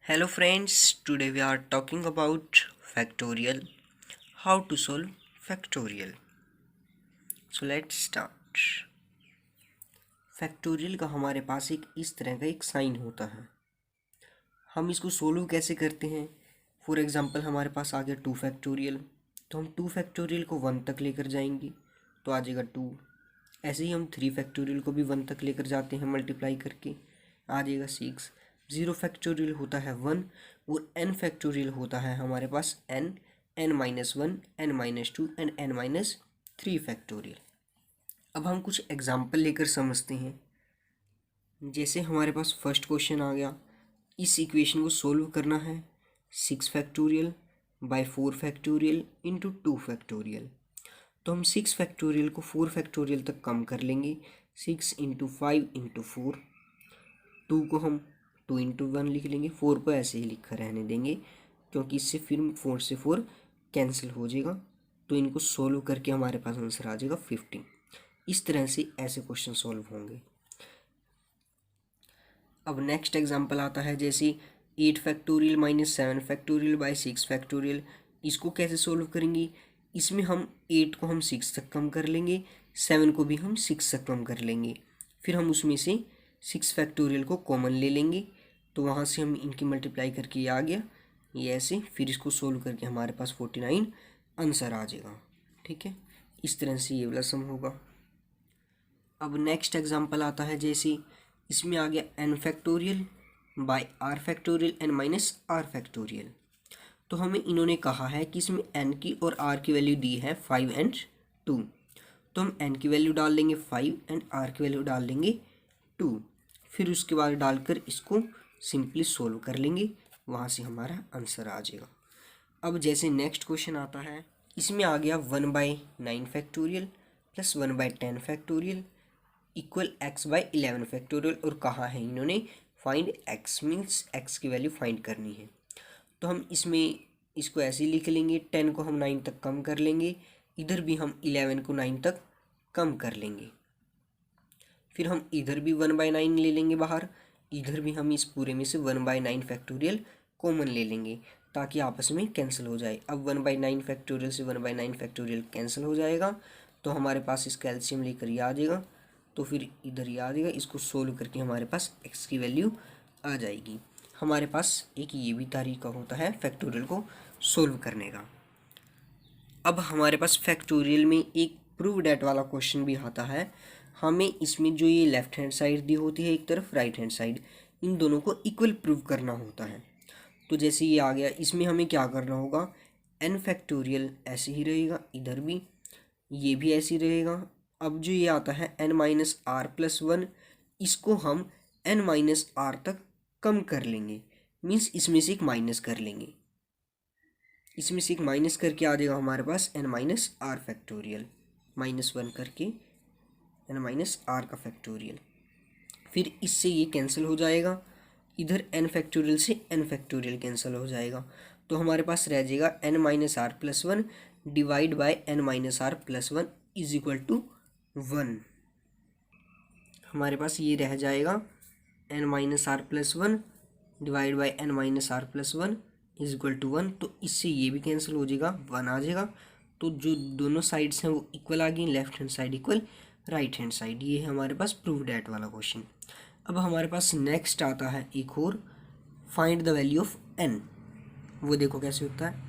Hello friends, today we are talking about factorial, how to solve factorial. So let's start. Factorial का हमारे पास इस तरह का एक साइन होता है। हम इसको सोल्व कैसे करते हैं? फॉर एग्जांपल हमारे पास आ गया 2 फैक्टोरियल, तो हम 2 फैक्टोरियल को 1 तक लेकर जाएंगे तो आ जाएगा 2। ऐसे ही हम 3 फैक्टोरियल को भी 1 तक लेकर जाते हैं मल्टीप्लाई करके, आ जाएगा 6। 0 फैक्टोरियल होता है 1 और n फैक्टोरियल होता है हमारे पास n, n-1, n-2 and n-3 factorial. अब हम कुछ एग्जाम्पल लेकर समझते हैं। जैसे हमारे पास फर्स्ट क्वेश्चन आ गया, इस इक्वेशन को सोल्व करना है 6 factorial by 4 factorial into 2 factorial. तो हम 6 फैक्टोरियल को 4 फैक्टोरियल तक कम कर लेंगे, 6 इंटू 5 इंटू 4। 2 को हम 2 इंटू 1 लिख लेंगे, 4 को ऐसे ही लिखा रहने देंगे क्योंकि इससे फिर 4 से 4 कैंसिल हो जाएगा। तो इनको सोल्व करके हमारे पास आंसर आ जाएगा 15। इस तरह से ऐसे क्वेश्चन सोल्व होंगे। अब नेक्स्ट एग्जांपल आता है जैसे 8 factorial minus 7 factorial by 6 factorial. इसको कैसे सोल्व करेंगे? इसमें हम 8 को हम 6 तक कम कर लेंगे, 7 को भी हम 6 तक कम कर लेंगे, फिर हम उसमें से 6 फैक्टोरियल को कॉमन ले लेंगे। तो वहाँ से हम इनकी मल्टीप्लाई करके ये आ गया, ये ऐसे, फिर इसको सोल्व करके हमारे पास 49 आंसर आ जाएगा। ठीक है, इस तरह से ये वाला सम होगा। अब नेक्स्ट एग्जांपल आता है जैसे इसमें आ गया n factorial by r factorial n minus r factorial. तो हमें इन्होंने कहा है कि इसमें n की और r की वैल्यू दी है 5 एंड 2। तो हम n की वैल्यू डाल लेंगे 5 एंड r की वैल्यू डाल लेंगे 2, फिर उसके बाद डालकर इसको सिंपली सोल्व कर लेंगे, वहाँ से हमारा आंसर आ जाएगा। अब जैसे नेक्स्ट क्वेश्चन आता है, इसमें आ गया 1/9 factorial plus 1/10 factorial equal x/11 factorial. और कहा है इन्होंने फाइंड x, मीन्स x की वैल्यू फाइंड करनी है। तो हम इसमें इसको ऐसे ही लिख लेंगे, 10 को हम 9 तक कम कर लेंगे, इधर भी हम 11 को 9 तक कम कर लेंगे, फिर हम इधर भी 1/9 ले लेंगे बाहर, इधर भी हम इस पूरे में से 1/9 फैक्टोरियल कॉमन ले लेंगे ताकि आपस में कैंसिल हो जाए। अब 1/9 फैक्टोरियल से 1/9 फैक्टोरियल कैंसिल हो जाएगा, तो हमारे पास इसका एलसीएम लेकर ये आ जाएगा, तो फिर इधर ये आ जाएगा। इसको सोल्व करके हमारे पास x की वैल्यू आ जाएगी। हमारे पास एक ये भी तरीका होता है फैक्टोरियल को सोल्व करने का। अब हमारे पास फैक्टोरियल में एक प्रूव डेट वाला क्वेश्चन भी आता है। हमें इसमें जो ये लेफ्ट हैंड साइड दी होती है, एक तरफ राइट हैंड साइड, इन दोनों को इक्वल प्रूव करना होता है। तो जैसे ये आ गया, इसमें हमें क्या करना होगा, n फैक्टोरियल ऐसे ही रहेगा, इधर भी ये भी ऐसे ही रहेगा। अब जो ये आता है n-r+1, इसको हम n-r तक कम कर लेंगे, मीन्स इसमें से एक माइनस कर लेंगे, इसमें से एक माइनस करके आ जाएगा हमारे पास n-r फैक्टोरियल, -1 करके n-r का फैक्टोरियल। फिर इससे ये कैंसिल हो जाएगा, इधर n फैक्टोरियल से n फैक्टोरियल कैंसिल हो जाएगा, तो हमारे पास रह जाएगा n-r+1 divide by n-r+1 is equal to 1। हमारे पास ये रह जाएगा n-r+1 divide by n-r+1 is equal to 1। तो इससे ये भी कैंसिल हो जाएगा, 1 आ जाएगा। तो जो दोनों साइड्स हैं वो इक्वल आ गई, left hand side equal right hand side. ये है हमारे पास प्रूव डेट वाला क्वेश्चन। अब हमारे पास नेक्स्ट आता है एक और, find the value of n। वो देखो कैसे होता है।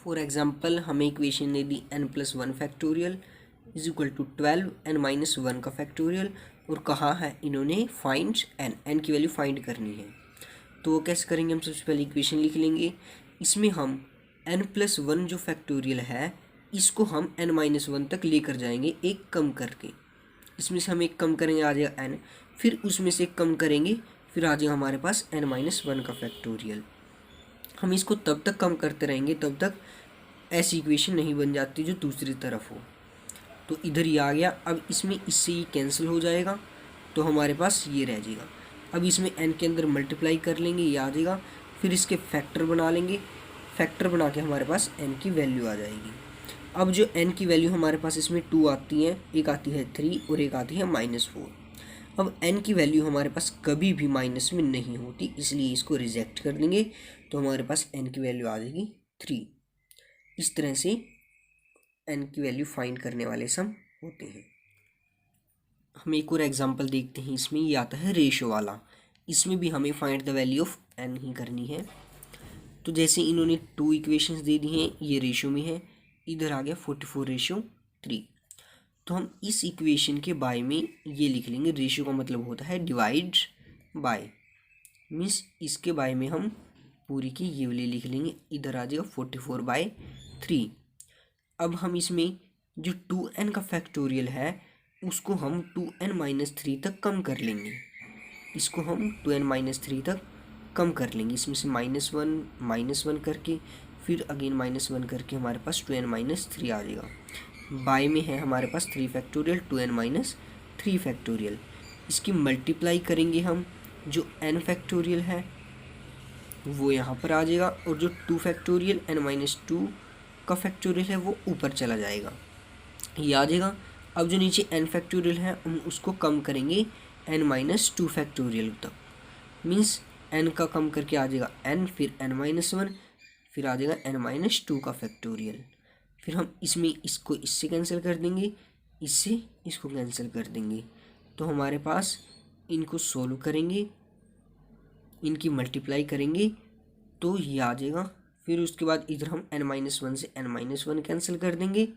फॉर एग्जाम्पल हमें इक्वेशन दे दी n+1 factorial is equal to 12 n-1 का फैक्टोरियल, और कहा है इन्होंने फाइंड n की वैल्यू फाइंड करनी है। तो वो कैसे करेंगे, हम सबसे पहले इक्वेशन लिख लेंगे। इसमें हम n+1 जो फैक्टोरियल है इसको हम n-1 तक लेकर जाएंगे, एक कम करके। इसमें से हम एक कम करेंगे, आ जाएगा n, फिर उसमें से एक कम करेंगे, फिर आ जाएगा हमारे पास n-1 का फैक्टोरियल। हम इसको तब तक कम करते रहेंगे तब तक ऐसी इक्वेशन नहीं बन जाती जो दूसरी तरफ हो। तो इधर ये आ गया, अब इसमें इससे ये कैंसिल हो जाएगा, तो हमारे पास ये रह जाएगा। अब इसमें n के अंदर मल्टीप्लाई कर लेंगे, ये आ जाएगा, फिर इसके फैक्टर बना लेंगे, फैक्टर बना के हमारे पास n की वैल्यू आ जाएगी। अब जो n की वैल्यू हमारे पास इसमें 2 आती है, एक आती है 3 और एक आती है -4। अब n की वैल्यू हमारे पास कभी भी माइनस में नहीं होती, इसलिए इसको रिजेक्ट कर देंगे, तो हमारे पास n की वैल्यू आ जाएगी 3। इस तरह से n की वैल्यू फाइंड करने वाले सम होते हैं। हम एक और एग्जांपल देखते हैं, इसमें ये आता है रेशो वाला। इसमें भी हमें find the value of n ही करनी है। तो जैसे इन्होंने 2 इक्वेशंस दे दी हैं, ये रेशो में है, इधर आ गया 44:3। तो हम इस इक्वेशन के बाय में ये लिख लेंगे, रेशियो का मतलब होता है डिवाइड बाय, मीन्स इसके बाय में हम पूरी की ये वाली लिख लेंगे, इधर आ जाएगा 44/3। अब हम इसमें जो 2n का फैक्टोरियल है उसको हम 2n-3 तक कम कर लेंगे, इसको हम 2n-3 तक कम कर लेंगे। इसमें से -1 करके फिर अगेन -1 करके हमारे पास 2n-3 आ जाएगा। बाय में है हमारे पास 3 फैक्टोरियल 2n-3 फैक्टोरियल। इसकी मल्टीप्लाई करेंगे हम, जो n फैक्टोरियल है वो यहाँ पर आ जाएगा और जो 2 फैक्टोरियल n-2 का फैक्टोरियल है वो ऊपर चला जाएगा, ये आ जाएगा। अब जो नीचे n फैक्टोरियल है हम उसको कम करेंगे n-2 फैक्टोरियल तक, मीन्स n का कम करके आ जाएगा n, फिर n-1, फिर आ जाएगा n-2 का फैक्टोरियल। फिर हम इसमें इसको इससे कैंसिल कर देंगे, इससे इसको कैंसिल कर देंगे, तो हमारे पास इनको सोल्व करेंगे, इनकी मल्टीप्लाई करेंगे तो ये आ जाएगा। फिर उसके बाद इधर हम n-1 से n-1 कैंसिल कर देंगे,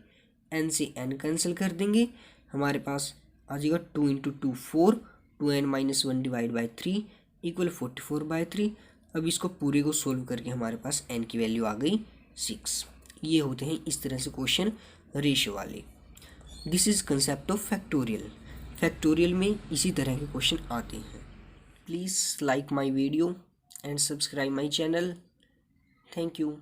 n से n कैंसिल कर देंगे, हमारे पास आ जाएगा 2 × 2 4, 2n-1 डिवाइड बाई 3 इक्वल 44/3। अब इसको पूरे को सोल्व करके हमारे पास n की वैल्यू आ गई 6। ये होते हैं इस तरह से क्वेश्चन रेशियो वाले। This is concept of factorial. Factorial में इसी तरह के क्वेश्चन आते हैं। Please like my video and subscribe my channel. Thank you.